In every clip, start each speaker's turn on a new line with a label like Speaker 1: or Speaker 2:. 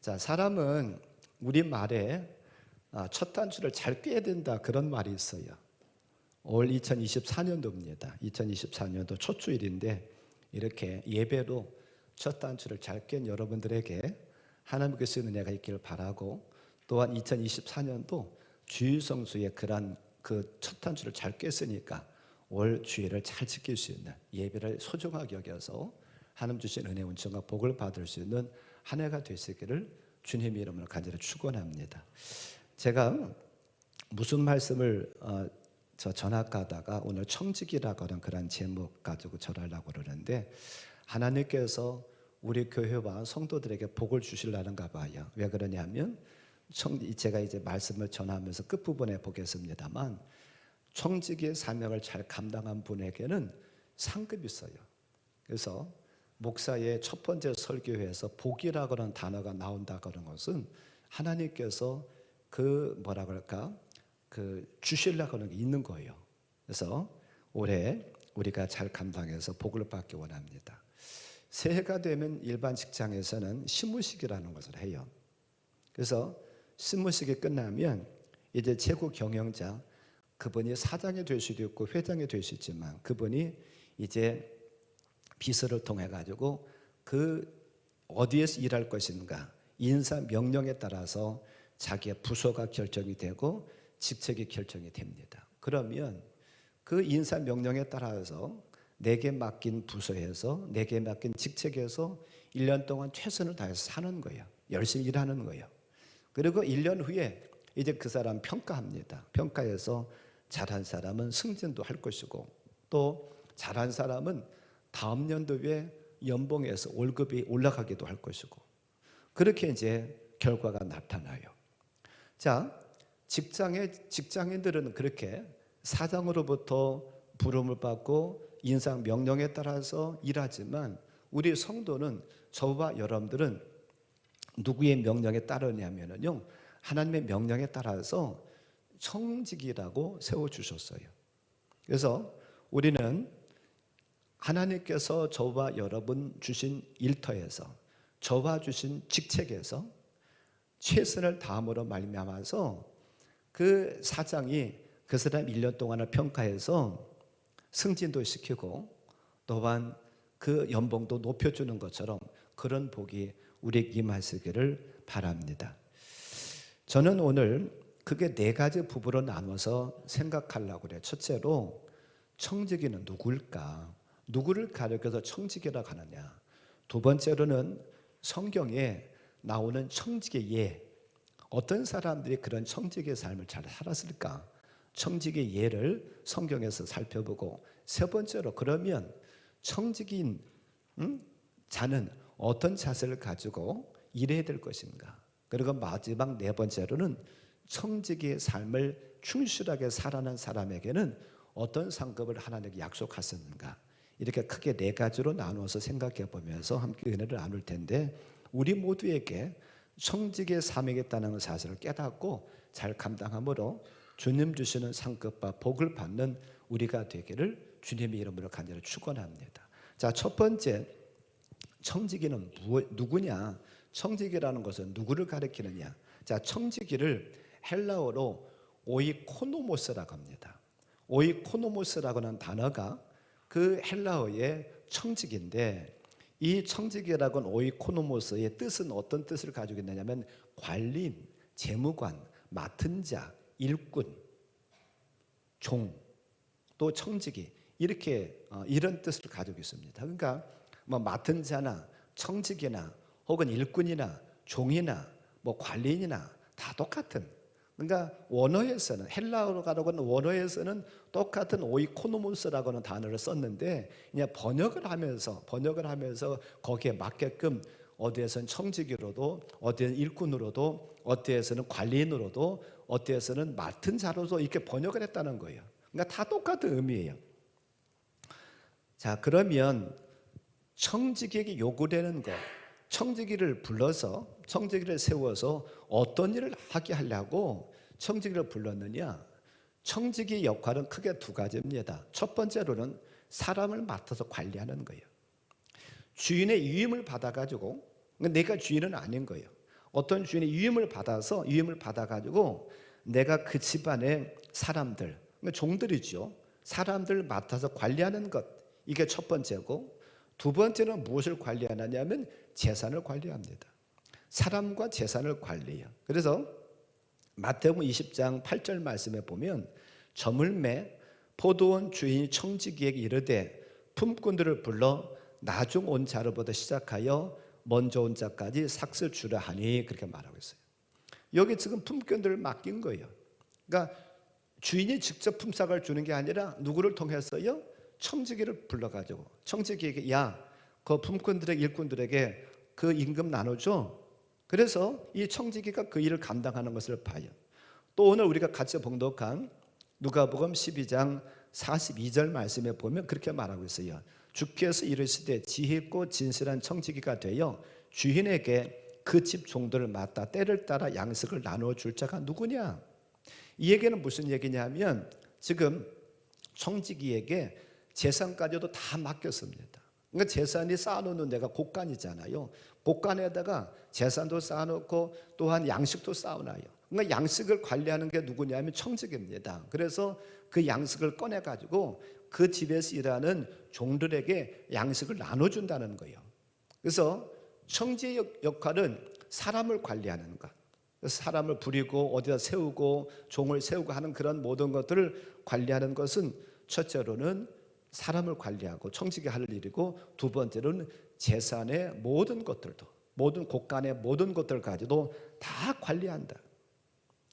Speaker 1: 자, 사람은 우리말에 첫 단추를 잘 꿰야 된다 그런 말이 있어요. 올 2024년도입니다. 2024년도 첫 주일인데 이렇게 예배로 첫 단추를 잘 꿰는 여러분들에게 하나님께서 은혜가 있기를 바라고, 또한 2024년도 주일성수의 그런 그 첫 단추를 잘 꿰으니까 올 주일을 잘 지킬 수 있는, 예배를 소중하게 여겨서 하나님 주신 은혜 온천과 복을 받을 수 있는 한 해가 되시기를 주님의 이름으로 간절히 축원합니다. 제가 무슨 말씀을 전학가다가 오늘 청직이라고 하는 그런 제목 가지고 전하려고 그러는데, 하나님께서 우리 교회와 성도들에게 복을 주시려는가 봐요. 왜 그러냐면 제가 이제 말씀을 전하면서 끝부분에 보겠습니다만, 청직의 사명을 잘 감당한 분에게는 상급이 있어요. 그래서 목사의 첫 번째 설교회에서 복이라고 하는 단어가 나온다고 하는 것은 하나님께서 주시려고 하는 게 있는 거예요. 그래서 올해 우리가 잘 감당해서 복을 받기 원합니다. 새해가 되면 일반 직장에서는 시무식이라는 것을 해요. 그래서 시무식이 끝나면 이제 최고 경영자, 그분이 사장이 될 수도 있고 회장이 될 수 있지만, 그분이 이제 비서를 통해 가지고 어디에서 일할 것인가 인사 명령에 따라서 자기의 부서가 결정이 되고 직책이 결정이 됩니다. 그러면 그 인사 명령에 따라서 내게 맡긴 부서에서, 내게 맡긴 직책에서 1년 동안 최선을 다해서 사는 거예요. 열심히 일하는 거예요. 그리고 1년 후에 이제 그 사람 평가합니다. 평가해서 잘한 사람은 승진도 할 것이고, 또 잘한 사람은 다음 연도에 연봉에서 월급이 올라가기도 할 것이고, 그렇게 이제 결과가 나타나요. 자, 직장인들은 그렇게 사장으로부터 부름을 받고 인상 명령에 따라서 일하지만, 우리 성도는, 저와 여러분들은 누구의 명령에 따르냐면요, 하나님의 명령에 따라서 청직이라고 세워주셨어요. 그래서 우리는 하나님께서 저와 여러분 주신 일터에서, 저와 주신 직책에서 최선을 다함으로 말미암아서 그 사장이 그 사람 1년 동안을 평가해서 승진도 시키고 또한 그 연봉도 높여주는 것처럼 그런 복이 우리에게 임하시기를 바랍니다. 저는 오늘 그게 4가지 부분으로 나눠서 생각하려고 그래요. 첫째로, 청지기는 누굴까? 누구를 가리켜서 청지기라고 하느냐? 두 번째로는 성경에 나오는 청지기의 예, 어떤 사람들이 그런 청지기의 삶을 잘 살았을까? 청지기의 예를 성경에서 살펴보고, 세 번째로, 그러면 청지기인 자는 어떤 자세를 가지고 일해야 될 것인가? 그리고 마지막 4번째로는 청지기의 삶을 충실하게 살아가는 사람에게는 어떤 상급을 하나님께 약속하셨는가? 이렇게 크게 4가지로 나누어서 생각해 보면서 함께 은혜를 나눌 텐데, 우리 모두에게 청지기의 삶이 있다는 사실을 깨닫고 잘 감당함으로 주님 주시는 상급과 복을 받는 우리가 되기를 주님의 이름으로 간절히 축원합니다. 자, 첫 번째, 청지기는 누구냐? 청지기라는 것은 누구를 가리키느냐? 자, 청지기를 헬라어로 오이코노모스라고 합니다. 오이코노모스라고 하는 단어가 그 헬라어의 청지기인데, 이 청지기라고 하는 오이코노모스의 뜻은 어떤 뜻을 가지고 있느냐면 관리인, 재무관, 맡은 자, 일꾼, 종, 또 청지기, 이렇게 이런 뜻을 가지고 있습니다. 그러니까 뭐 맡은 자나 청지기나 혹은 일꾼이나 종이나 뭐 관리인이나 다 똑같은, 그러니까 원어에서는, 헬라어로 가는 원어에서는 똑같은 오이코노모스라고 하는 단어를 썼는데, 그냥 번역을 하면서 거기에 맞게끔 어디에서는 청지기로도, 어디에서는 일꾼으로도, 어디에서는 관리인으로도, 어디에서는 맡은 자로도 이렇게 번역을 했다는 거예요. 그러니까 다 똑같은 의미예요. 자, 그러면 청지기에게 요구되는 것, 청지기를 불러서, 청지기를 세워서 어떤 일을 하게 하려고 청지기를 불렀느냐? 청지기의 역할은 크게 2가지입니다. 첫 번째로는 사람을 맡아서 관리하는 거예요. 주인의 위임을 받아가지고, 내가 주인은 아닌 거예요. 어떤 주인이 위임을 받아가지고 내가 그 집안의 사람들, 종들이죠. 사람들을 맡아서 관리하는 것, 이게 첫 번째고, 두 번째는 무엇을 관리하느냐면 재산을 관리합니다. 사람과 재산을 관리해요. 그래서 마태복음 20장 8절 말씀에 보면 저물매 포도원 주인이 청지기에게 이르되 품꾼들을 불러 나중 온 자로부터 시작하여 먼저 온 자까지 삭슬 주라 하니, 그렇게 말하고 있어요. 여기 지금 품꾼들을 맡긴 거예요. 그러니까 주인이 직접 품삯을 주는 게 아니라 누구를 통해서요? 청지기를 불러가지고 청지기에게 야, 그 품꾼들에게, 일꾼들에게 그 임금 나눠줘. 그래서 이 청지기가 그 일을 감당하는 것을 봐요. 또 오늘 우리가 같이 봉독한 누가복음 12장 42절 말씀에 보면 그렇게 말하고 있어요. 주께서 이르시되 지혜 있고 진실한 청지기가 되어 주인에게 그 집 종들을 맡아 때를 따라 양식을 나누어 줄 자가 누구냐? 이 얘기는 무슨 얘기냐면 지금 청지기에게 재산까지도 다 맡겼습니다. 그러니까 재산이 쌓아놓는 데가 곳간이잖아요. 곳간에다가 재산도 쌓아놓고 또한 양식도 쌓아놔요. 그러니까 양식을 관리하는 게 누구냐면 청지기입니다. 그래서 그 양식을 꺼내가지고 그 집에서 일하는 종들에게 양식을 나눠준다는 거예요. 그래서 청지의 역할은 사람을 관리하는 것, 사람을 부리고 어디다 세우고 종을 세우고 하는 그런 모든 것들을 관리하는 것은 첫째로는 사람을 관리하고 청지기 할 일이고, 두 번째로는 재산의 모든 것들도, 모든 곳간의 모든 것들을 가지고 다 관리한다.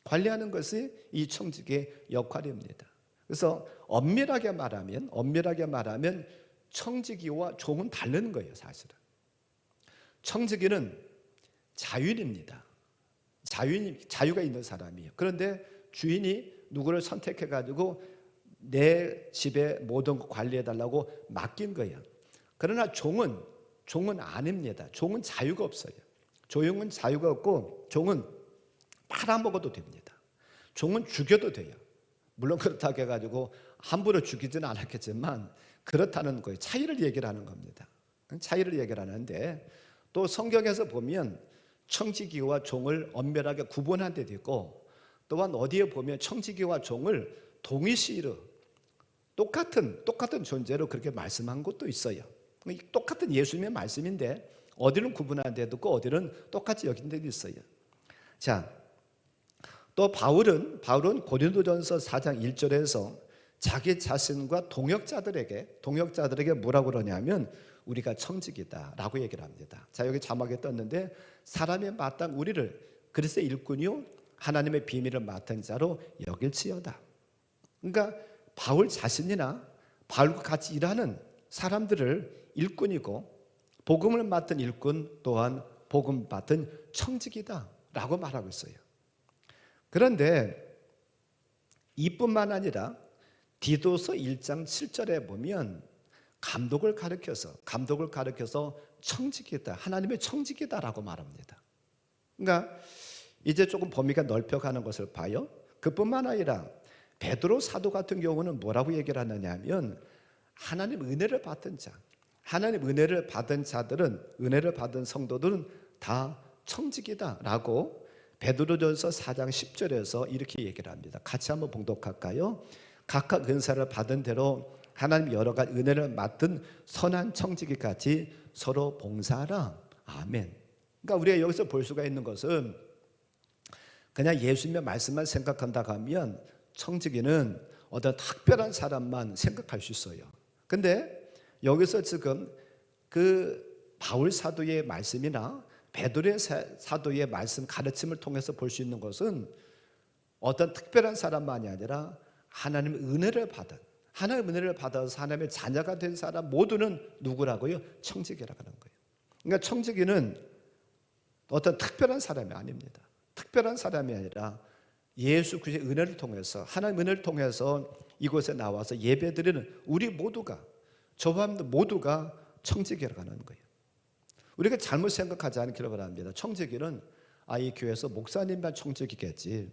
Speaker 1: 관리하는 것이 이 청지기의 역할입니다. 그래서 엄밀하게 말하면 청지기와 종은 다른 거예요. 사실은 청지기는 자유인입니다. 자유가 있는 사람이에요. 그런데 주인이 누구를 선택해 가지고 내 집의 모든 것 관리해달라고 맡긴 거예요. 그러나 종은 아닙니다. 종은 자유가 없어요. 종은 자유가 없고, 종은 팔아먹어도 됩니다. 종은 죽여도 돼요. 물론 그렇다고 해가지고 함부로 죽이지는 않았겠지만 그렇다는 거예요. 차이를 얘기를 하는 겁니다. 차이를 얘기를 하는데, 또 성경에서 보면 청지기와 종을 엄밀하게 구분한 데도 있고, 또한 어디에 보면 청지기와 종을 동일시로 똑같은 존재로 그렇게 말씀한 것도 있어요. 똑같은 예수님의 말씀인데 어디는 구분한 데도 있고 어디는 똑같이 여긴 데도 있어요. 자, 또 바울은 고린도전서 4장 1절에서 자기 자신과 동역자들에게 뭐라고 그러냐면 우리가 청지기다라고 얘기를 합니다. 자, 여기 자막에 떴는데 사람의 마땅 우리를 그리스도의 일꾼이요 하나님의 비밀을 맡은 자로 여길지어다. 그러니까 바울 자신이나 바울과 같이 일하는 사람들을 일꾼이고, 복음을 맡은 일꾼 또한 복음 맡은 청지기다라고 말하고 있어요. 그런데 이뿐만 아니라 디도서 1장 7절에 보면 감독을 가르쳐서 청지기다, 하나님의 청지기다라고 말합니다. 그러니까 이제 조금 범위가 넓혀가는 것을 봐요. 그뿐만 아니라 베드로 사도 같은 경우는 뭐라고 얘기를 하느냐면 하나님 은혜를 받은 자, 하나님 은혜를 받은 자들은, 은혜를 받은 성도들은 다 청지기다라고 베드로전서 4장 10절에서 이렇게 얘기를 합니다. 같이 한번 봉독할까요? 각각 은사를 받은 대로 하나님 여러 가지 은혜를 맡은 선한 청지기까지 서로 봉사하라. 아멘. 그러니까 우리가 여기서 볼 수가 있는 것은 그냥 예수님의 말씀만 생각한다고 하면 청지기는 어떤 특별한 사람만 생각할 수 있어요. 근데 여기서 지금 그 바울 사도의 말씀이나 베드로의 사도의 말씀 가르침을 통해서 볼 수 있는 것은 어떤 특별한 사람만이 아니라 하나님의 은혜를 받아서 하나님의 자녀가 된 사람 모두는 누구라고요? 청지기라고 하는 거예요. 그러니까 청지기는 어떤 특별한 사람이 아닙니다. 특별한 사람이 아니라 예수 그리스도의 은혜를 통해서, 하나님의 은혜를 통해서 이곳에 나와서 예배드리는 우리 모두가, 저와 모두가 청지기라고 하는 거예요. 우리가 잘못 생각하지 않기를 바랍니다. 청지기는 이 교회에서 목사님만 청지기겠지,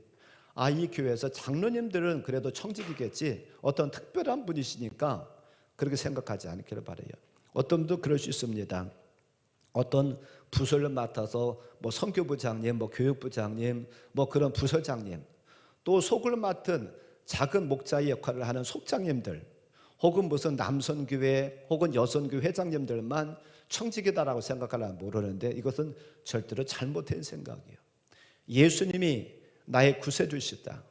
Speaker 1: 이 교회에서 장로님들은 그래도 청지기겠지, 어떤 특별한 분이시니까 그렇게 생각하지 않기를 바라요. 어떤 분도 그럴 수 있습니다. 어떤 부서를 맡아서 뭐 선교부장님, 뭐 교육부장님, 뭐 그런 부서장님, 또 속을 맡은 작은 목자의 역할을 하는 속장님들, 혹은 무슨 남선교회 혹은 여선교회 회장님들만 청직이다라고 생각하려면 모르는데, 이것은 절대로 잘못된 생각이에요. 예수님이 나의 구세주시다,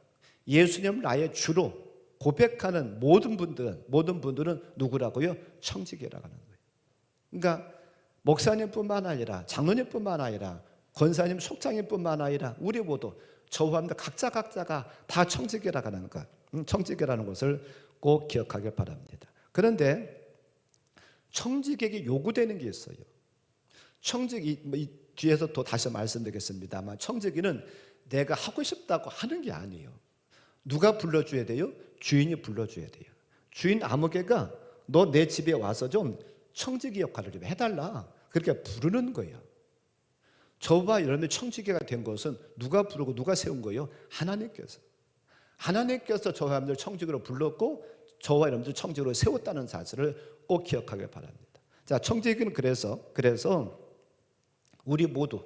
Speaker 1: 예수님 나의 주로 고백하는 모든 분들은 누구라고요? 청직이라고 하는 거예요. 그러니까 목사님뿐만 아니라 장로님뿐만 아니라 권사님, 속장님뿐만 아니라 우리 모두 저와 각자가 다 청직이라고 하는 것, 청직이라는 것을 꼭 기억하길 바랍니다. 그런데 청직에게 요구되는 게 있어요. 청직이 뒤에서 또 다시 말씀드리겠습니다만, 청직이는 내가 하고 싶다고 하는 게 아니에요. 누가 불러줘야 돼요? 주인이 불러줘야 돼요. 주인 아무개가 너 내 집에 와서 좀 청지기 역할을 좀 해달라, 그렇게 부르는 거예요. 저와 여러분이 청지기가 된 것은 누가 부르고 누가 세운 거예요? 하나님께서 저와 여러분들 청지기로 불렀고 저와 여러분들 청지기로 세웠다는 사실을 꼭 기억하길 바랍니다. 자, 청지기는 그래서 우리 모두,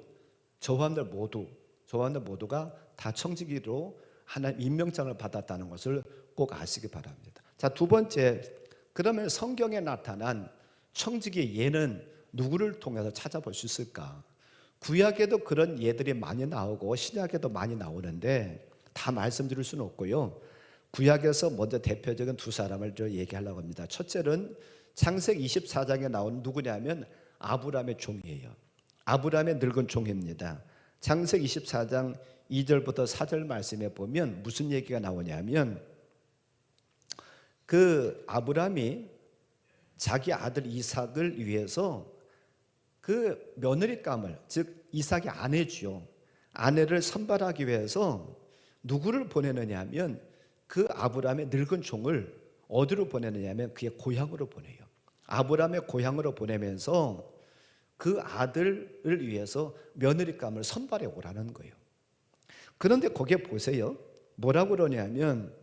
Speaker 1: 저와 여러분들 모두가 다 청지기로 하나님 임명장을 받았다는 것을 꼭 아시기 바랍니다. 자, 두 번째, 그러면 성경에 나타난 청지기의 예는 누구를 통해서 찾아볼 수 있을까? 구약에도 그런 예들이 많이 나오고 신약에도 많이 나오는데 다 말씀드릴 수는 없고요. 구약에서 먼저 대표적인 두 사람을 얘기하려고 합니다. 첫째는 창세기 24장에 나오는 누구냐면 아브라함의 종이에요. 아브라함의 늙은 종입니다. 창세기 24장 2절부터 4절 말씀에 보면 무슨 얘기가 나오냐면, 그 아브라함이 자기 아들 이삭을 위해서 그 며느리감을, 즉 이삭의 아내죠, 아내를 선발하기 위해서 누구를 보내느냐 하면 그 아브라함의 늙은 종을 어디로 보내느냐 하면 그의 고향으로 보내요. 아브라함의 고향으로 보내면서 그 아들을 위해서 며느리감을 선발해 오라는 거예요. 그런데 거기에 보세요. 뭐라고 그러냐면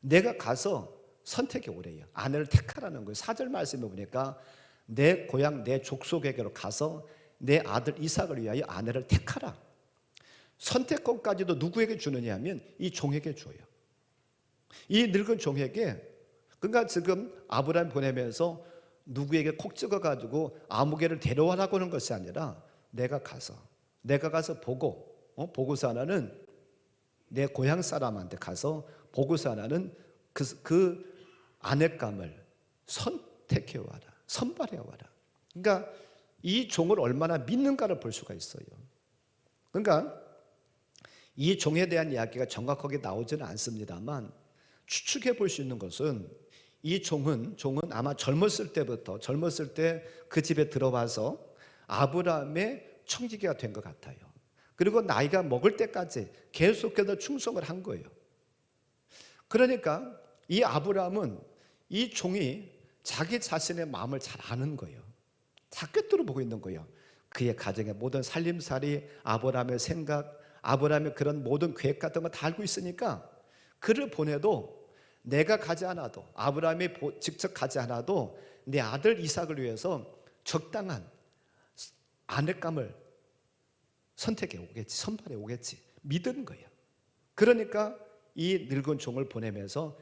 Speaker 1: 내가 가서 선택해 오래요. 아내를 택하라는 거예요. 4절 말씀에 보니까 내 고향 내 족속에게로 가서 내 아들 이삭을 위하여 아내를 택하라. 선택권까지도 누구에게 주느냐 하면 이 종에게 줘요. 이 늙은 종에게. 그러니까 지금 아브라함 보내면서 누구에게 콕 찍어가지고 아무개를 데려와라고 하는 것이 아니라 내가 가서 보고서 하나는 내 고향 사람한테 가서 보고서 하나는 그 아내감을 선택해 와라, 선발해 와라. 그러니까 이 종을 얼마나 믿는가를 볼 수가 있어요. 그러니까 이 종에 대한 이야기가 정확하게 나오지는 않습니다만 추측해 볼 수 있는 것은 이 종은 아마 젊었을 때 그 집에 들어와서 아브라함의 청지기가 된 것 같아요. 그리고 나이가 먹을 때까지 계속해서 충성을 한 거예요. 그러니까 이 아브라함은 이 종이 자기 자신의 마음을 잘 아는 거예요. 다 꿰뚫어 보고 있는 거예요. 그의 가정의 모든 살림살이, 아브라함의 생각, 아브라함의 그런 모든 계획 같은 거 다 알고 있으니까 그를 보내도 내가 가지 않아도, 아브라함이 직접 가지 않아도 내 아들 이삭을 위해서 적당한 아내감을 선택해 오겠지, 선발해 오겠지 믿은 거예요. 그러니까 이 늙은 종을 보내면서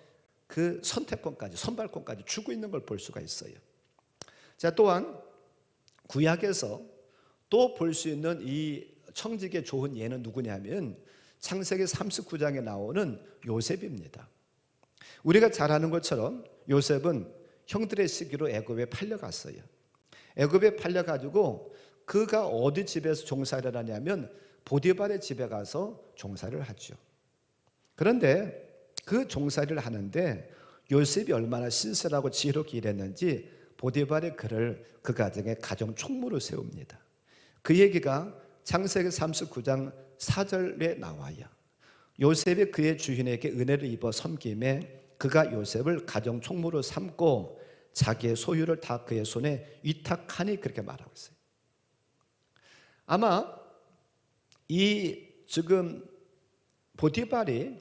Speaker 1: 그 선택권까지, 선발권까지 주고 있는 걸 볼 수가 있어요. 자, 또한 구약에서 또 볼 수 있는 이 청직의 좋은 예는 누구냐면 창세기 39장에 나오는 요셉입니다. 우리가 잘 아는 것처럼 요셉은 형들의 시기로 애굽에 팔려갔어요. 애굽에 팔려가지고 그가 어디 집에서 종살이를 하냐면 보디발의 집에 가서 종살이를 하죠. 그런데 그 종살이를 하는데 요셉이 얼마나 신실하고 지혜롭게 일했는지 보디발의 그를 그 가정의 가정 총무로 세웁니다. 그 얘기가 창세기 39장 4절에 나와요. 요셉이 그의 주인에게 은혜를 입어 섬김에 그가 요셉을 가정 총무로 삼고 자기의 소유를 다 그의 손에 위탁하니, 그렇게 말하고 있어요. 아마 이 지금 보디발이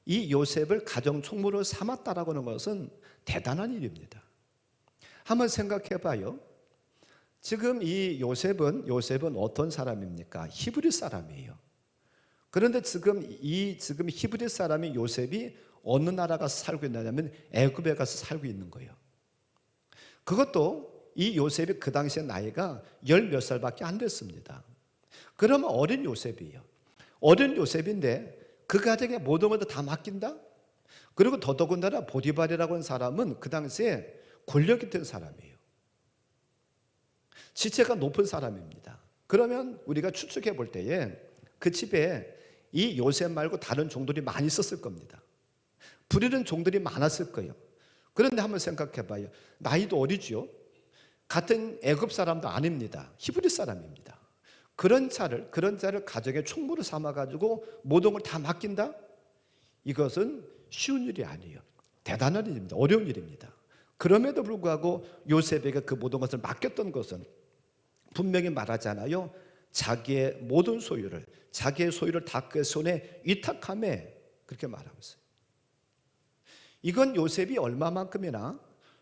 Speaker 1: 이 요셉을 가정 총무로 삼았다라고 하는 것은 대단한 일입니다. 한번 생각해 봐요. 지금 이 요셉은 어떤 사람입니까? 히브리 사람이에요. 그런데 지금 히브리 사람이 요셉이 어느 나라 가서 살고 있느냐면 애굽에 가서 살고 있는 거예요. 그것도 이 요셉이 그 당시에 나이가 10몇 살밖에 안 됐습니다. 그러면 어린 요셉이에요. 어린 요셉인데 그 가정에 모든 것을 다 맡긴다? 그리고 더더군다나 보디발이라고 하는 사람은 그 당시에 권력 있던 사람이에요. 지체가 높은 사람입니다. 그러면 우리가 추측해 볼 때에 그 집에 이 요셉 말고 다른 종들이 많이 있었을 겁니다. 부리는 종들이 많았을 거예요. 그런데 한번 생각해 봐요. 나이도 어리죠. 같은 애굽 사람도 아닙니다. 히브리 사람입니다. 그런 자를 가정의 총무로 삼아 가지고 모든 걸 다 맡긴다? 이것은 쉬운 일이 아니에요. 대단한 일입니다. 어려운 일입니다. 그럼에도 불구하고 요셉에게 그 모든 것을 맡겼던 것은 분명히 말하잖아요. 자기의 모든 소유를, 자기의 소유를 다 그 손에 위탁함에 그렇게 말하고 있어요. 이건 요셉이 얼마만큼이나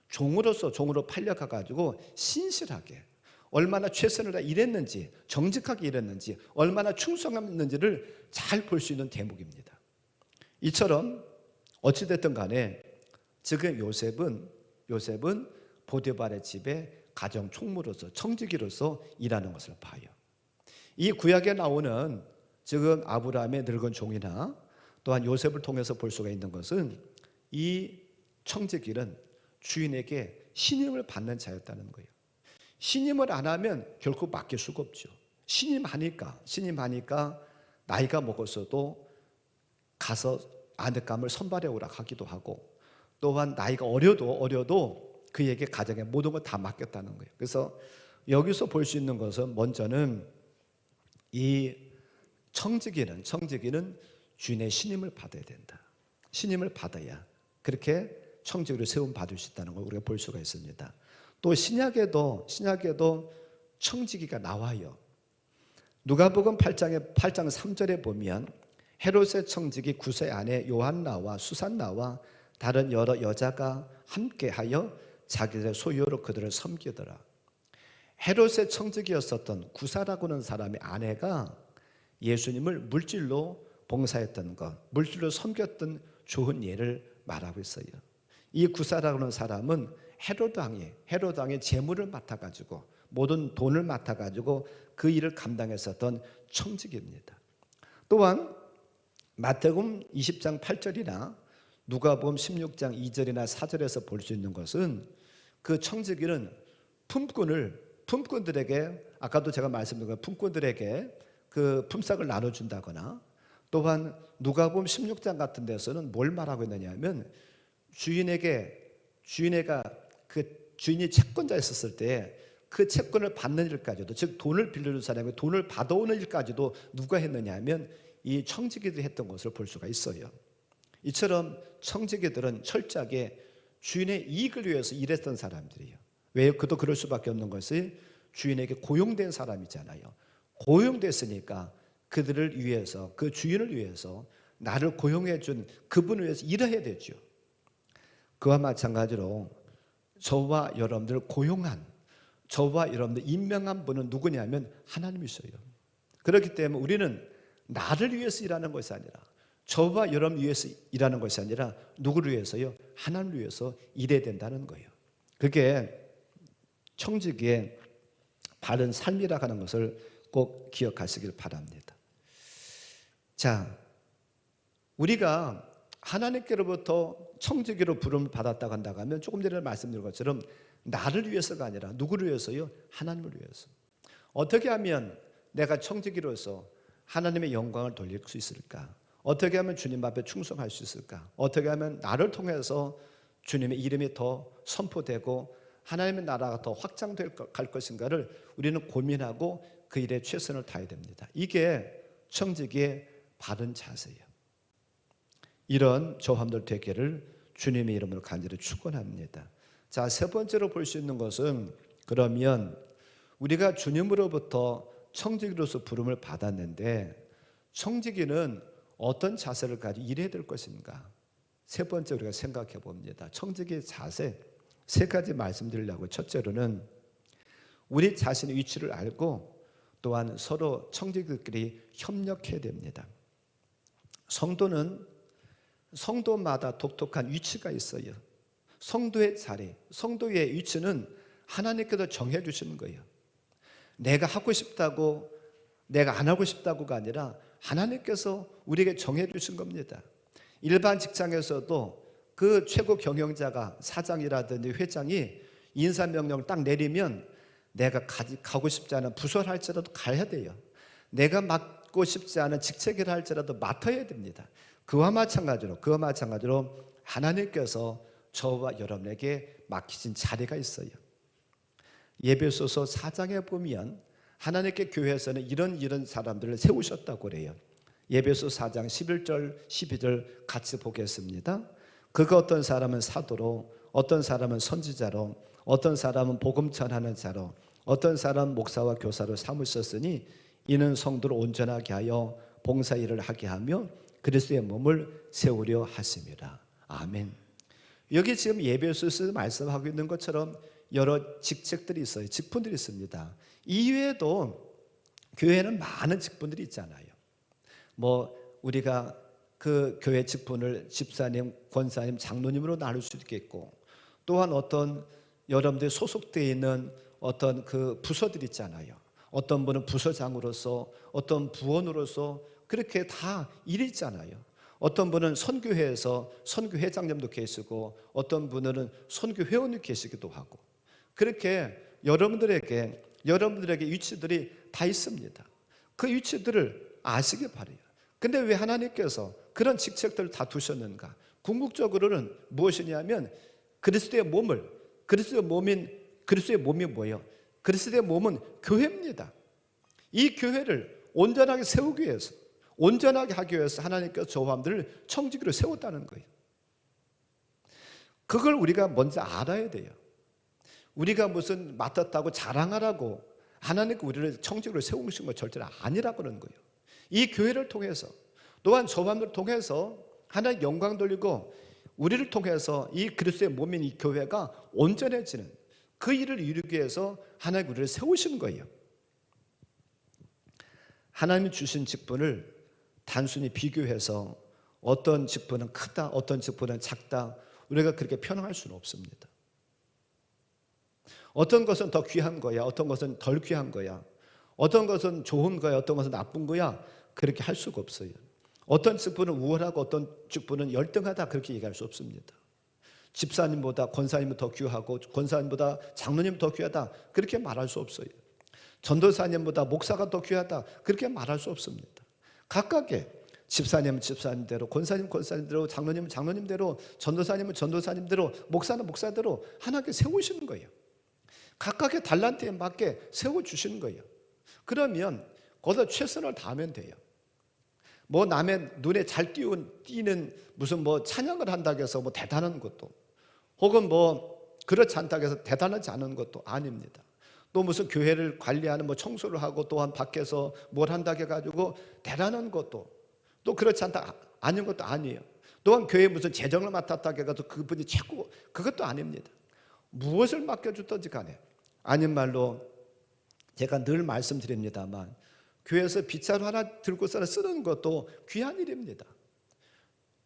Speaker 1: 종으로 팔려가 가지고 신실하게 얼마나 최선을 다해 일했는지, 정직하게 일했는지, 얼마나 충성했는지를 잘 볼 수 있는 대목입니다. 이처럼 어찌됐든 간에 지금 요셉은 보디발의 집에 가정 총무로서, 청지기로서 일하는 것을 봐요. 이 구약에 나오는 지금 아브라함의 늙은 종이나 또한 요셉을 통해서 볼 수가 있는 것은 이 청지기는 주인에게 신임을 받는 자였다는 거예요. 신임을 안 하면 결코 맡길 수가 없죠. 신임하니까 나이가 먹었어도 가서 아내감을 선발해 오라 하기도 하고, 또한 나이가 어려도 그에게 가정의 모든 걸 다 맡겼다는 거예요. 그래서 여기서 볼 수 있는 것은 먼저는 이 청지기는 주인의 신임을 받아야 된다. 신임을 받아야 그렇게 청지기로 세움 받을 수 있다는 걸 우리가 볼 수가 있습니다. 또 신약에도 청지기가 나와요. 누가복음 8장 3절에 보면 헤롯의 청지기 구세 아내 요한나와 수산나와 다른 여러 여자가 함께하여 자기들의 소유로 그들을 섬기더라. 헤롯의 청지기였었던 구사라고 하는 사람의 아내가 예수님을 물질로 봉사했던 것, 물질로 섬겼던 좋은 예를 말하고 있어요. 이 구사라고 하는 사람은 헤롯 왕의 재물을 맡아가지고 모든 돈을 맡아가지고 그 일을 감당했었던 청지기입니다. 또한 마태복음 20장 8절이나 누가복음 16장 2절이나 4절에서 볼 수 있는 것은 그 청지기는 품꾼들에게, 아까도 제가 말씀드린 것, 품꾼들에게 그 품삯을 나눠준다거나, 또한 누가복음 16장 같은 데서는 뭘 말하고 있느냐 하면 주인이 채권자였었을 때 그 채권을 받는 일까지도, 즉 돈을 빌려준 사람이 돈을 받아오는 일까지도 누가 했느냐 하면 이 청지기들이 했던 것을 볼 수가 있어요. 이처럼 청지기들은 철저하게 주인의 이익을 위해서 일했던 사람들이에요. 왜? 그도 그럴 수밖에 없는 것이 주인에게 고용된 사람이잖아요. 고용됐으니까 그들을 위해서, 그 주인을 위해서, 나를 고용해 준 그분을 위해서 일해야 되죠. 그와 마찬가지로 저와 여러분들 고용한, 저와 여러분들 임명한 분은 누구냐면 하나님이셔요. 그렇기 때문에 우리는 나를 위해서 일하는 것이 아니라, 저와 여러분 위해서 일하는 것이 아니라 누구를 위해서요? 하나님을 위해서 일해야 된다는 거예요. 그게 청지기의 바른 삶이라고 하는 것을 꼭 기억하시길 바랍니다. 자, 우리가 하나님께로부터 청지기로 부름을 받았다고 한다고 하면 조금 전에 말씀드린 것처럼 나를 위해서가 아니라 누구를 위해서요? 하나님을 위해서. 어떻게 하면 내가 청지기로서 하나님의 영광을 돌릴 수 있을까? 어떻게 하면 주님 앞에 충성할 수 있을까? 어떻게 하면 나를 통해서 주님의 이름이 더 선포되고 하나님의 나라가 더 확장될 것인가를 우리는 고민하고 그 일에 최선을 다해야 됩니다. 이게 청지기의 바른 자세예요. 이런 저함들 되기를 주님의 이름으로 간절히 축원합니다. 자, 세 번째로 볼 수 있는 것은, 그러면 우리가 주님으로부터 청지기로서 부름을 받았는데 청지기는 어떤 자세를 가지고 일해야 될 것인가? 세 번째 우리가 생각해 봅니다. 청지기의 자세 세 가지 말씀드리려고. 첫째로는 우리 자신의 위치를 알고 또한 서로 청지기들끼리 협력해야 됩니다. 성도는 성도마다 독특한 위치가 있어요. 성도의 자리, 성도의 위치는 하나님께서 정해 주시는 거예요. 내가 하고 싶다고, 내가 안 하고 싶다고가 아니라 하나님께서 우리에게 정해 주신 겁니다. 일반 직장에서도 그 최고 경영자가, 사장이라든지 회장이 인사명령을 딱 내리면 내가 가고 싶지 않은 부서를 할지라도 가야 돼요. 내가 맡고 싶지 않은 직책을 할지라도 맡아야 됩니다. 그와 마찬가지로 하나님께서 저와 여러분에게 맡기신 자리가 있어요. 예배소서 4장에 보면 하나님께 교회에서는 이런 사람들을 세우셨다고 그래요. 예배소 4장 11절 12절 같이 보겠습니다. 그가 어떤 사람은 사도로, 어떤 사람은 선지자로, 어떤 사람은 복음 전하는 자로, 어떤 사람은 목사와 교사로 삼으셨으니 이는 성도를 온전하게 하여 봉사 일을 하게 하며 그리스도의 몸을 세우려 하심이라. 아멘. 여기 지금 예배소에서 말씀하고 있는 것처럼 여러 직책들이 있어요. 직분들이 있습니다. 이외에도 교회는 많은 직분들이 있잖아요. 우리가 그 교회 직분을 집사님, 권사님, 장로님으로 나눌 수도 있겠고, 또한 어떤 여러분들이 소속되어 있는 어떤 그 부서들 있잖아요. 어떤 분은 부서장으로서, 어떤 부원으로서 그렇게 다 일이 있잖아요. 어떤 분은 선교회에서 선교회장님도 계시고, 어떤 분은 선교회원이 계시기도 하고, 그렇게 여러분들에게 위치들이 다 있습니다. 그 위치들을 아시기 바라요. 근데 왜 하나님께서 그런 직책들을 다 두셨는가? 궁극적으로는 무엇이냐면 그리스도의 몸이 뭐예요? 그리스도의 몸은 교회입니다. 이 교회를 온전하게 세우기 위해서, 온전하게 하기 위해서 하나님께서 저 사람들을 청지기로 세웠다는 거예요. 그걸 우리가 먼저 알아야 돼요. 우리가 무슨 맡았다고 자랑하라고 하나님께 우리를 청지기로 세우신 거 절대로 아니라고 그러는 거예요. 이 교회를 통해서, 또한 저 사람들을 통해서 하나님 영광 돌리고 우리를 통해서 이 그리스도의 몸인 이 교회가 온전해지는 그 일을 이루기 위해서 하나님 우리를 세우신 거예요. 하나님이 주신 직분을 단순히 비교해서 어떤 직분은 크다, 어떤 직분은 작다, 우리가 그렇게 편향할 수는 없습니다. 어떤 것은 더 귀한 거야, 어떤 것은 덜 귀한 거야, 어떤 것은 좋은 거야, 어떤 것은 나쁜 거야, 그렇게 할 수가 없어요. 어떤 직분은 우월하고 어떤 직분은 열등하다, 그렇게 얘기할 수 없습니다. 집사님보다 권사님은 더 귀하고 권사님보다 장로님은 더 귀하다, 그렇게 말할 수 없어요. 전도사님보다 목사가 더 귀하다, 그렇게 말할 수 없습니다. 각각의 집사님은 집사님대로, 권사님은 권사님대로, 장로님은 장로님대로, 전도사님은 전도사님대로, 목사는 목사대로 하나님께 세우시는 거예요. 각각의 달란트에 맞게 세워주시는 거예요. 그러면 거기서 최선을 다하면 돼요. 남의 눈에 잘 띄는 무슨 찬양을 한다고 해서 대단한 것도, 혹은 그렇지 않다고 해서 대단하지 않은 것도 아닙니다. 또 무슨 교회를 관리하는 청소를 하고 또한 밖에서 뭘 한다고 해가지고 대단한 것도, 또 그렇지 않다 아닌 것도 아니에요. 또한 교회에 무슨 재정을 맡았다고 해가지고 그분이 최고, 그것도 아닙니다. 무엇을 맡겨주든지 간에, 아닌 말로 제가 늘 말씀드립니다만 교회에서 빗자루 하나 들고서 쓰는 것도 귀한 일입니다.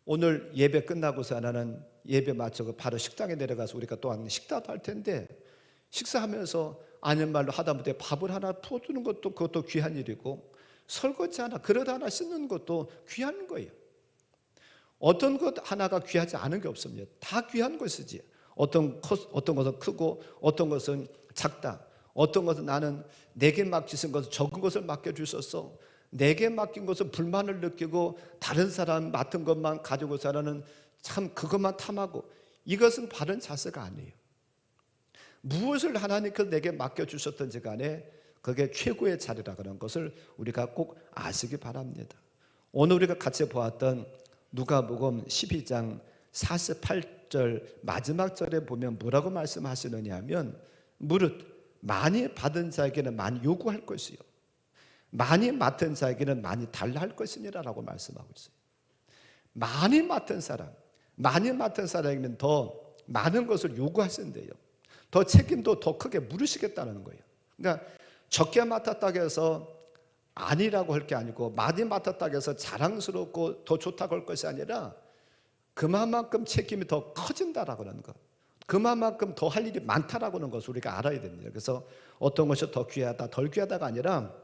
Speaker 1: 오늘 예배 끝나고서 나는 예배 마치고 바로 식당에 내려가서 우리가 또한 식사도 할 텐데, 식사하면서 아닌 말로 하다못해 밥을 하나 부어주는 것도 그것도 귀한 일이고, 설거지 하나, 그릇 하나 씻는 것도 귀한 거예요. 어떤 것 하나가 귀하지 않은 게 없습니다. 다 귀한 것이지. 어떤 것은 크고 어떤 것은 작다. 어떤 것은 나는 내게 맡기신 것은 적은 것을 맡겨주셨어, 내게 맡긴 것은 불만을 느끼고 다른 사람 맡은 것만 가지고 살아는 참 그것만 탐하고, 이것은 바른 자세가 아니에요. 무엇을 하나님께서 내게 맡겨주셨든지 간에 그게 최고의 자리라고 하는 것을 우리가 꼭 아시기 바랍니다. 오늘 우리가 같이 보았던 누가복음 12장 48절 마지막 절에 보면 뭐라고 말씀하시느냐 하면, 무릇 많이 받은 자에게는 많이 요구할 것이요, 많이 맡은 자에게는 많이 달라 할 것이니라 라고 말씀하고 있어요. 많이 맡은 사람에게는 더 많은 것을 요구하신대요. 더 책임도 더 크게 물으시겠다는 거예요. 그러니까 적게 맡았다고 해서 아니라고 할 게 아니고 많이 맡았다고 해서 자랑스럽고 더 좋다고 할 것이 아니라 그만큼 책임이 더 커진다라고 하는 것, 그만큼 더 할 일이 많다라고 하는 것을 우리가 알아야 됩니다. 그래서 어떤 것이 더 귀하다 덜 귀하다가 아니라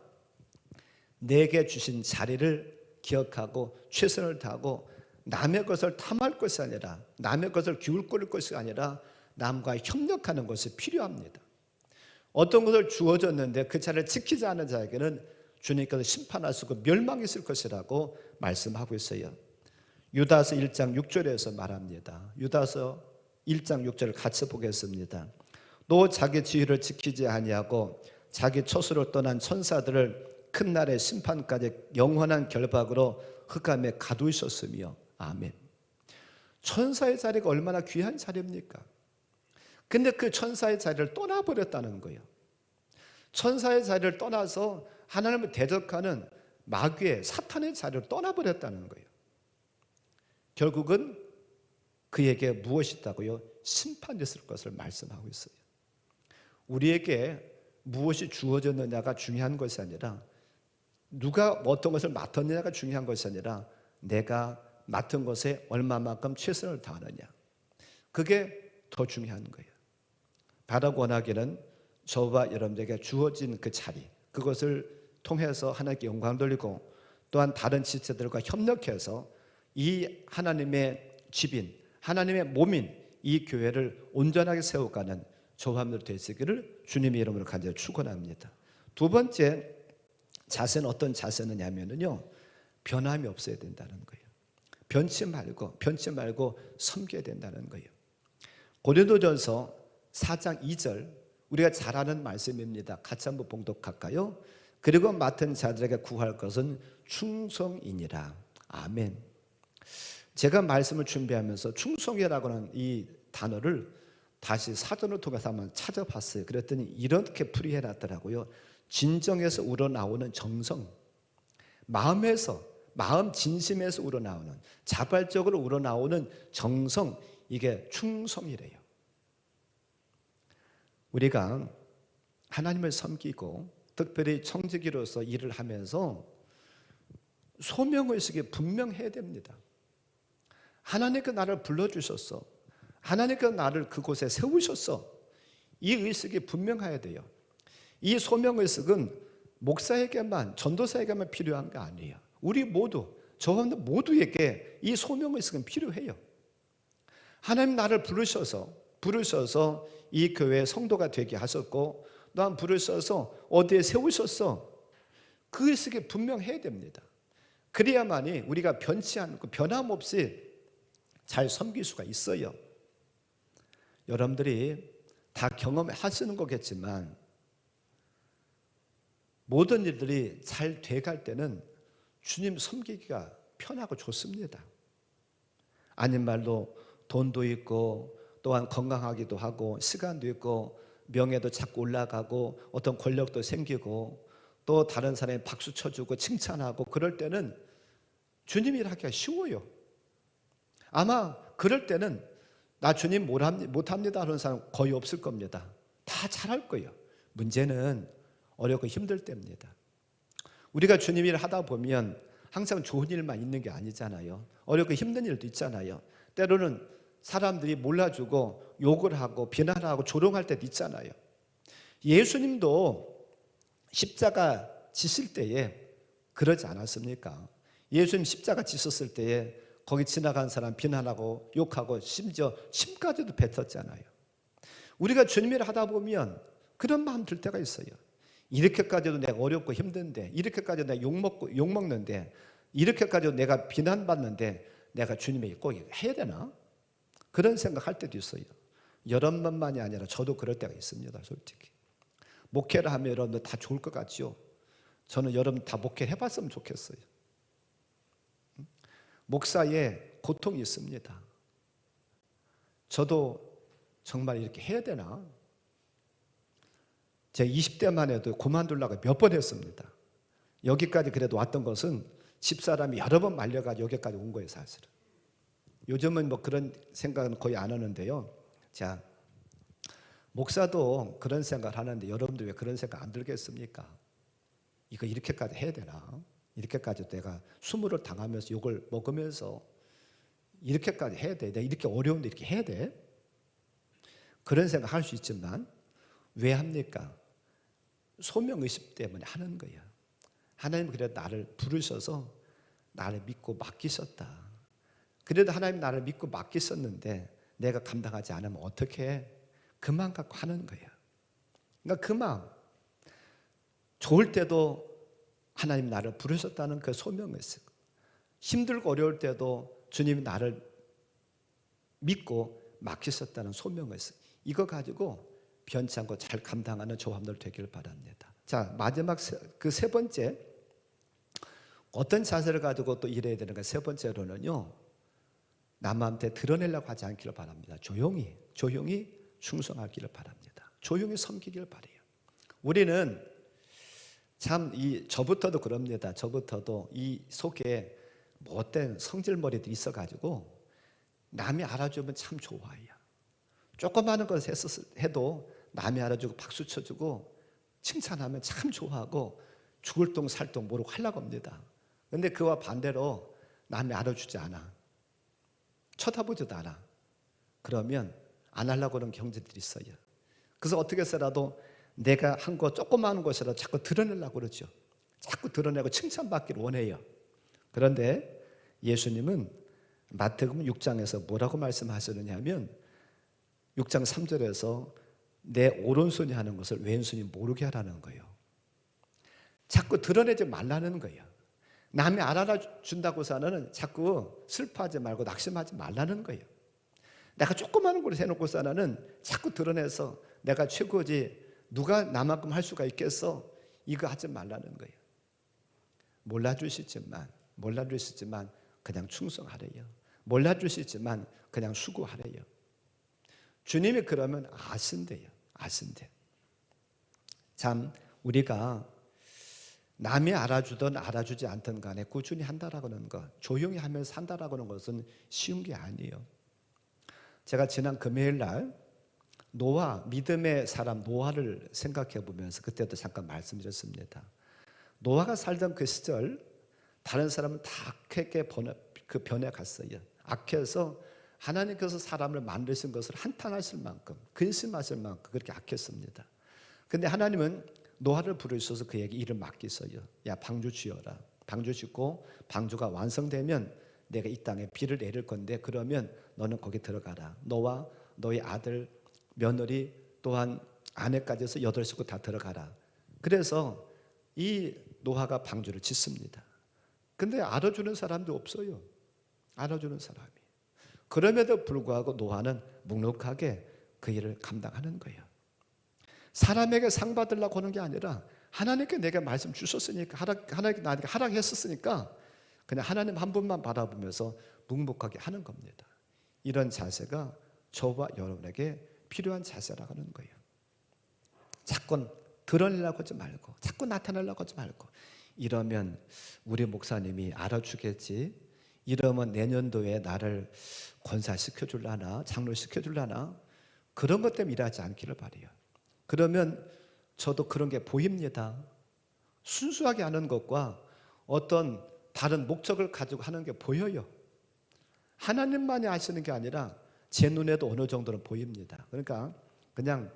Speaker 1: 내게 주신 자리를 기억하고 최선을 다하고 남의 것을 탐할 것이 아니라 남의 것을 기울거릴 것이 아니라 남과 협력하는 것이 필요합니다. 어떤 것을 주어졌는데 그 자리를 지키지 않은 자에게는 주님께서 심판하시고 멸망했을 것이라고 말씀하고 있어요. 유다서 1장 6절에서 말합니다. 유다서 1장 6절을 같이 보겠습니다. 또 자기 지위를 지키지 아니하고 자기 처소를 떠난 천사들을 큰 날의 심판까지 영원한 결박으로 흑암에 가두셨으며. 아멘. 천사의 자리가 얼마나 귀한 자리입니까? 근데 그 천사의 자리를 떠나버렸다는 거예요. 천사의 자리를 떠나서 하나님을 대적하는 마귀의 사탄의 자리를 떠나버렸다는 거예요. 결국은 그에게 무엇이 있다고요? 심판이 있을 것을 말씀하고 있어요. 우리에게 무엇이 주어졌느냐가 중요한 것이 아니라 누가 어떤 것을 맡았느냐가 중요한 것이 아니라 내가 맡은 것에 얼마만큼 최선을 다하느냐, 그게 더 중요한 거예요. 바라고 원하기는 저와 여러분에게 주어진 그 자리, 그것을 통해서 하나님께 영광 돌리고 또한 다른 지체들과 협력해서 이 하나님의 집인, 하나님의 몸인 이 교회를 온전하게 세워가는 저와 여러분들 되시기를 주님의 이름으로 간절히 축원합니다. 두 번째 자세는 어떤 자세느냐면요, 변함이 없어야 된다는 거예요. 변치 말고 섬겨야 된다는 거예요. 고린도전서 4장 2절, 우리가 잘 아는 말씀입니다. 같이 한번 봉독할까요? 그리고 맡은 자들에게 구할 것은 충성이니라. 아멘. 제가 말씀을 준비하면서 충성이라고 하는 이 단어를 다시 사전을 통해서 한번 찾아봤어요. 그랬더니 이렇게 풀이해놨더라고요. 진정에서 우러나오는 정성, 마음 진심에서 우러나오는, 자발적으로 우러나오는 정성, 이게 충성이래요. 우리가 하나님을 섬기고 특별히 청지기로서 일을 하면서 소명의식이 분명해야 됩니다. 하나님께서 나를 불러주셨어, 하나님께서 나를 그곳에 세우셨어, 이 의식이 분명해야 돼요. 이 소명의식은 목사에게만, 전도사에게만 필요한 게 아니에요. 우리 모두, 저와 모두에게 이 소명의식은 필요해요. 하나님 나를 부르셔서 이 교회의 성도가 되게 하셨고 또한 부르셔서 어디에 세우셨어, 그 의식이 분명해야 됩니다. 그래야만이 우리가 변치 않고 변함없이 잘 섬길 수가 있어요. 여러분들이 다 경험하시는 거겠지만 모든 일들이 잘 돼갈 때는 주님 섬기기가 편하고 좋습니다. 아닌 말로 돈도 있고 또한 건강하기도 하고 시간도 있고 명예도 자꾸 올라가고 어떤 권력도 생기고 또 다른 사람이 박수 쳐주고 칭찬하고 그럴 때는 주님 일하기가 쉬워요. 아마 그럴 때는 나 주님 못합니다 하는 사람 거의 없을 겁니다. 다 잘할 거예요. 문제는 어렵고 힘들 때입니다. 우리가 주님 일을 하다 보면 항상 좋은 일만 있는 게 아니잖아요. 어렵고 힘든 일도 있잖아요. 때로는 사람들이 몰라주고 욕을 하고 비난하고 조롱할 때도 있잖아요. 예수님도 십자가 지실 때에 그러지 않았습니까? 예수님 십자가 지셨을 때에 거기 지나간 사람 비난하고 욕하고 심지어 침까지도 뱉었잖아요. 우리가 주님 일을 하다 보면 그런 마음 들 때가 있어요. 이렇게까지도 내가 어렵고 힘든데, 이렇게까지도 내가 욕먹는데, 이렇게까지도 내가 비난받는데 내가 주님의 일 꼭 해야 되나? 그런 생각할 때도 있어요. 여러분만이 아니라 저도 그럴 때가 있습니다. 솔직히 목회를 하면 여러분들 다 좋을 것 같죠? 저는 여러분 다 목회를 해봤으면 좋겠어요. 목사의 고통이 있습니다. 저도 정말 이렇게 해야 되나? 제가 20대만 해도 그만두려고 몇 번 했습니다. 여기까지 그래도 왔던 것은 집사람이 여러 번 말려가지고 여기까지 온 거예요, 사실은. 요즘은 뭐 그런 생각은 거의 안 하는데요. 자, 목사도 그런 생각을 하는데 여러분들 왜 그런 생각 안 들겠습니까? 이거 이렇게까지 해야 되나? 이렇게까지 내가 수모를 당하면서 욕을 먹으면서 이렇게까지 해야 돼? 내가 이렇게 어려운데 이렇게 해야 돼? 그런 생각 할 수 있지만 왜 합니까? 소명의식 때문에 하는 거예요. 하나님은 그래도 나를 부르셔서 나를 믿고 맡기셨다. 그래도 하나님 나를 믿고 맡기셨는데 내가 감당하지 않으면 어떻게 해? 그 마음 갖고 하는 거예요. 그러니까 그 마음, 좋을 때도 하나님 나를 부르셨다는 그 소명의식, 힘들고 어려울 때도 주님이 나를 믿고 맡기셨다는 소명의식, 이거 가지고 변치 않고 잘 감당하는 저함들 되기를 바랍니다. 자, 마지막 그 세 번째, 어떤 자세를 가지고 또 일해야 되는가? 세 번째로는요, 남한테 드러내려고 하지 않기를 바랍니다. 조용히 충성하기를 바랍니다. 조용히 섬기기를 바라요. 우리는 참 저부터도 그럽니다. 저부터도 이 속에 못된 성질머리들이 있어가지고 남이 알아주면 참 좋아해요. 조그마한 것 해도 남이 알아주고 박수 쳐주고 칭찬하면 참 좋아하고 죽을 똥 살 똥 모르고 하려고 합니다. 그런데 그와 반대로 남이 알아주지 않아, 쳐다보지도 않아, 그러면 안 하려고 하는 경제들이 있어요. 그래서 어떻게 해서라도 내가 한 거 조그마한 것이라도 자꾸 드러내려고 그러죠. 자꾸 드러내고 칭찬받기를 원해요. 그런데 예수님은 마태복음 6장에서 뭐라고 말씀하시느냐 하면 6장 3절에서 내 오른손이 하는 것을 왼손이 모르게 하라는 거예요. 자꾸 드러내지 말라는 거예요. 남이 알아준다고 해서는 자꾸 슬퍼하지 말고 낙심하지 말라는 거예요. 내가 조그마한 걸 해놓고서는 자꾸 드러내서 내가 최고지, 누가 나만큼 할 수가 있겠어? 이거 하지 말라는 거예요. 몰라주시지만 그냥 충성하래요. 몰라주시지만 그냥 수고하래요. 주님이 그러면 아신대요. 아신대. 참 우리가 남이 알아주든 알아주지 않든 간에 꾸준히 한다라고 하는 것, 조용히 하면서 한다라고 하는 것은 쉬운 게 아니에요. 제가 지난 금요일 날 노아, 믿음의 사람 노아를 생각해 보면서 그때도 잠깐 말씀드렸습니다. 노아가 살던 그 시절 다른 사람은 다 악하게 변해갔어요. 악해서 하나님께서 사람을 만드신 것을 한탄하실 만큼, 근심하실 만큼 그렇게 악했습니다. 그런데 하나님은 노아를 부르셔서 그에게 일을 맡기셔요. 야, 방주 지어라. 방주 짓고 방주가 완성되면 내가 이 땅에 비를 내릴 건데 그러면 너는 거기 들어가라. 너와 너의 아들, 며느리 또한 아내까지 해서 8식구 다 들어가라. 그래서 이 노아가 방주를 짓습니다. 근데 알아주는 사람도 없어요. 알아주는 사람이. 그럼에도 불구하고 노아는 묵묵하게 그 일을 감당하는 거예요. 사람에게 상 받으려고 하는 게 아니라 하나님께 내가 말씀 주셨으니까, 하나님께 나에게 허락했었으니까 그냥 하나님 한 분만 바라보면서 묵묵하게 하는 겁니다. 이런 자세가 저와 여러분에게 필요한 자세라고 하는 거예요. 자꾸 드러내려고 하지 말고, 자꾸 나타내려고 하지 말고, 이러면 우리 목사님이 알아주겠지, 이러면 내년도에 나를 권사시켜줄라나 장로시켜줄라나, 그런 것 때문에 일하지 않기를 바라요. 그러면 저도 그런 게 보입니다. 순수하게 하는 것과 어떤 다른 목적을 가지고 하는 게 보여요. 하나님만이 아시는 게 아니라 제 눈에도 어느 정도는 보입니다. 그러니까 그냥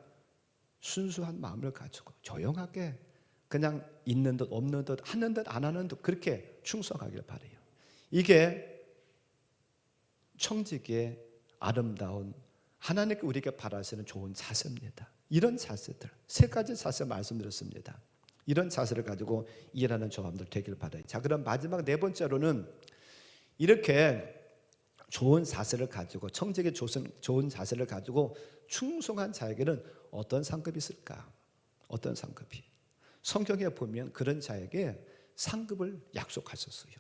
Speaker 1: 순수한 마음을 가지고 조용하게 그냥 있는 듯 없는 듯 하는 듯 안 하는 듯 그렇게 충성하길 바라요. 이게 청지기의 아름다운, 하나님께 우리에게 바라시는 좋은 자세입니다. 이런 자세들, 3가지 자세 말씀드렸습니다. 이런 자세를 가지고 일하는 저함들 되길 바라요. 자, 그럼 마지막 4번째로는 이렇게 좋은 자세를 가지고, 청지기의 좋은 자세를 가지고 충성한 자에게는 어떤 상급이 있을까? 어떤 상급이? 성경에 보면 그런 자에게 상급을 약속하셨어요.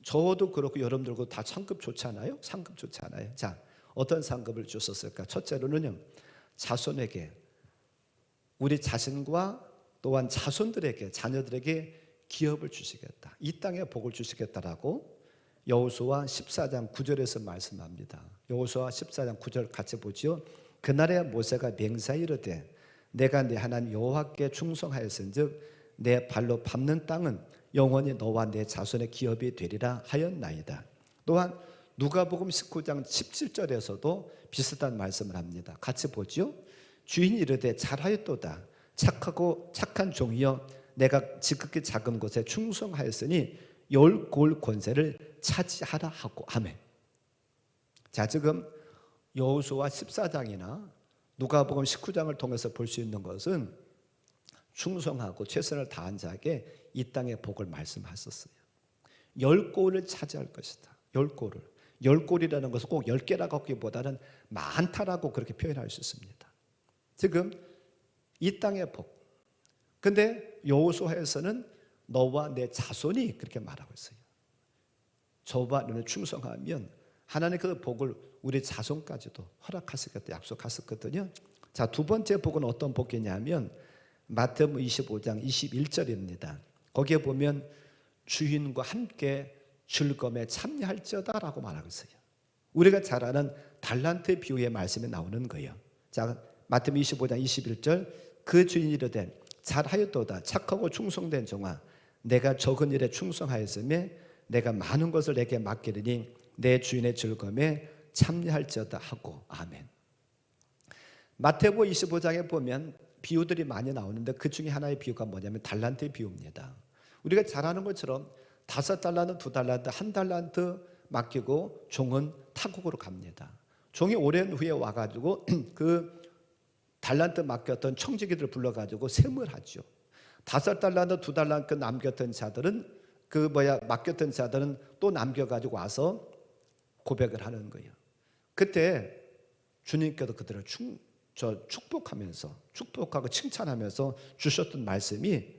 Speaker 1: 저도 그렇고 여러분들도 다 상급 좋잖아요. 상급 좋지 않아요? 자, 어떤 상급을 주셨을까? 첫째로는요, 자손에게, 우리 자신과 또한 자손들에게, 자녀들에게 기업을 주시겠다, 이 땅에 복을 주시겠다라고 여호수아 14장 9절에서 말씀합니다. 여호수아 14장 9절 같이 보지요. 그날에 모세가 맹세하여 이르되 내가 내 하나님 여호와께 충성하였은즉 내 발로 밟는 땅은 영원히 너와 내 자손의 기업이 되리라 하였나이다. 또한 누가복음 19장 17절에서도 비슷한 말씀을 합니다. 같이 보죠. 주인이 이르되 잘하였도다. 착하고 착한 종이여 내가 지극히 작은 것에 충성하였으니 10골 권세를 차지하라 하고 아멘. 자, 지금 여호수아 14장이나 누가복음 19장을 통해서 볼 수 있는 것은 충성하고 최선을 다한 자에게 이 땅의 복을 말씀하셨어요. 10골을 차지할 것이다. 10골을. 10골이라는 것은 꼭 10개라고 하기보다는 많다라고 그렇게 표현할 수 있습니다. 지금 이 땅의 복. 근데 여호수아에서는 너와 내 자손이 그렇게 말하고 있어요. 저와 너는 충성하면 하나님 그 복을 우리 자손까지도 허락하시겠다 약속하셨거든요. 자, 두 번째 복은 어떤 복이냐면 마태복음 25장 21절입니다. 거기에 보면 주인과 함께 즐거움에 참여할지어다라고 말하고 있어요. 우리가 잘 아는 달란트 비유의 말씀이 나오는 거예요. 자, 마태복음 25장 21절 그 주인이 이르되 잘하였도다. 착하고 충성된 종아 내가 적은 일에 충성하였으며 내가 많은 것을 내게 맡기리니 내 주인의 즐거움에 참여할지어다 하고 아멘. 마태복음 25장에 보면 비유들이 많이 나오는데 그 중에 하나의 비유가 뭐냐면 달란트의 비유입니다. 우리가 잘 아는 것처럼 5달란트, 2달란트, 1달란트 맡기고 종은 타국으로 갑니다. 종이 오랜 후에 와가지고 그 달란트 맡겼던 청지기들을 불러가지고 세무를 하죠. 5달란트, 2달란트 남겼던 자들은 맡겼던 자들은 또 남겨가지고 와서 고백을 하는 거예요. 그때 주님께서 그들을 축복하고 칭찬하면서 주셨던 말씀이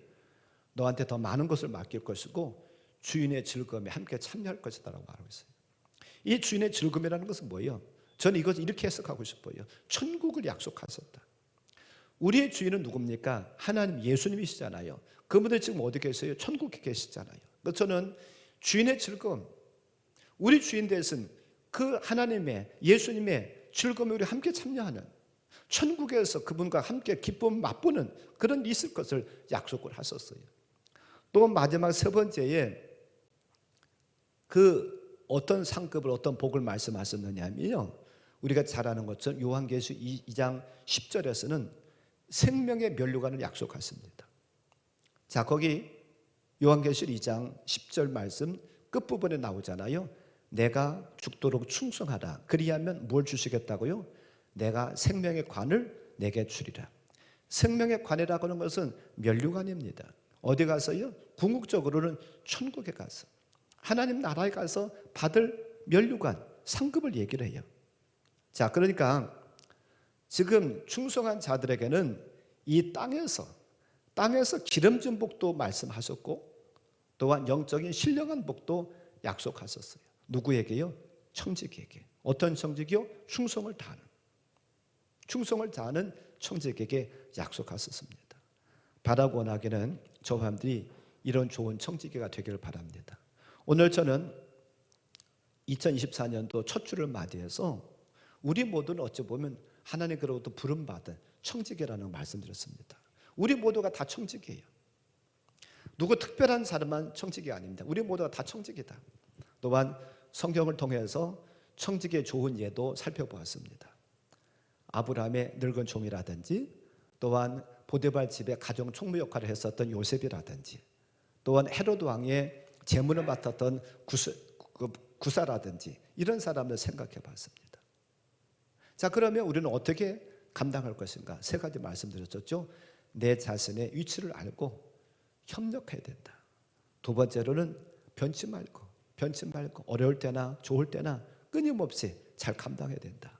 Speaker 1: 너한테 더 많은 것을 맡길 것이고 주인의 즐거움에 함께 참여할 것이다라고 말하고 있어요. 이 주인의 즐거움이라는 것은 뭐예요? 저는 이것을 이렇게 해석하고 싶어요. 천국을 약속하셨다. 우리의 주인은 누굽니까? 하나님 예수님이시잖아요. 그분들 지금 어디 계세요? 천국에 계시잖아요. 저는 주인의 즐거움, 우리 주인 대신 그 하나님의 예수님의 즐거움에 우리 함께 참여하는 천국에서 그분과 함께 기쁨 맛보는 그런 일이 있을 것을 약속을 하셨어요. 또 마지막 세 번째에 그 어떤 상급을 어떤 복을 말씀하셨느냐면요, 우리가 잘 아는 것처럼 요한계시록 2장 10절에서는 생명의 면류관을 약속하십니다. 자, 거기 요한계시록 2장 10절 말씀 끝부분에 나오잖아요. 내가 죽도록 충성하라. 그리하면 뭘 주시겠다고요? 내가 생명의 관을 내게 주리라. 생명의 관이라고 하는 것은 면류관입니다. 어디 가서요? 궁극적으로는 천국에 가서 하나님 나라에 가서 받을 면류관, 상급을 얘기를 해요. 자, 그러니까 지금 충성한 자들에게는 이 땅에서 기름진 복도 말씀하셨고 또한 영적인 신령한 복도 약속하셨어요. 누구에게요? 청지기에게. 어떤 청지기요? 충성을 다하는 청지기에게 약속하셨습니다. 바라고 원하기는 저와 함들이 이런 좋은 청지기가 되기를 바랍니다. 오늘 저는 2024년도 첫 주를 맞이해서 우리 모두는 어찌 보면 하나님께로부터 부름받은 청지기라는 말씀드렸습니다. 우리 모두가 다 청지기예요. 누구 특별한 사람만 청지기가 아닙니다. 우리 모두가 다 청지기다. 또한 성경을 통해서 청지기의 좋은 예도 살펴보았습니다. 아브라함의 늙은 종이라든지 또한 보디발 집에 가정 총무 역할을 했었던 요셉이라든지 또한 헤로드 왕의 재문을 맡았던 구사라든지 이런 사람을 생각해 봤습니다. 자, 그러면 우리는 어떻게 감당할 것인가? 세 가지 말씀드렸죠. 내 자신의 위치를 알고 협력해야 된다. 두 번째로는 변치 말고 어려울 때나 좋을 때나 끊임없이 잘 감당해야 된다.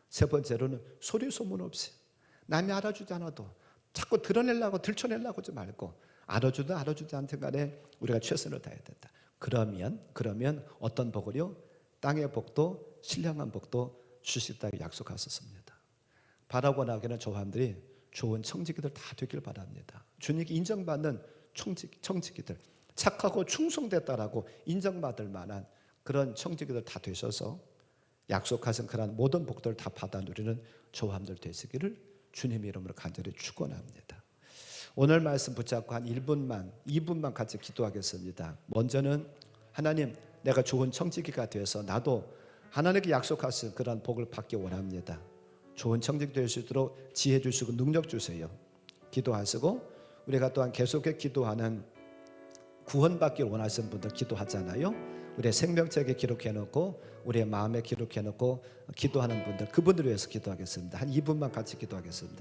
Speaker 1: 세 번째로는 소리 소문 없이 남이 알아주지 않아도 자꾸 드러내려고 들춰내려고 하지 말고 알아주든 알아주지 않든 간에 우리가 최선을 다해야 된다. 그러면 어떤 복을요? 땅의 복도 신령한 복도 주시겠다고 약속하셨습니다. 바라고 나기는 저와 함들이 좋은 청지기들 다 되길 바랍니다. 주님께 인정받는 청지기들, 착하고 충성됐다라고 인정받을 만한 그런 청지기들 다 되셔서 약속하신 그런 모든 복들을 다 받아 누리는 저함들 되시기를 주님 이름으로 간절히 축원합니다. 오늘 말씀 붙잡고 한 1분만 2분만 같이 기도하겠습니다. 먼저는 하나님, 내가 좋은 청지기가 되어서 나도 하나님께 약속하신 그런 복을 받기 원합니다. 좋은 청지기 될 수 있도록 지혜 주시고 능력 주세요. 기도하시고, 우리가 또한 계속해 기도하는 구원받길 원하시는 분들 기도하잖아요. 우리의 생명책에 기록해놓고 우리의 마음에 기록해놓고 기도하는 분들, 그분들을 위해서 기도하겠습니다. 한 2분만 같이 기도하겠습니다.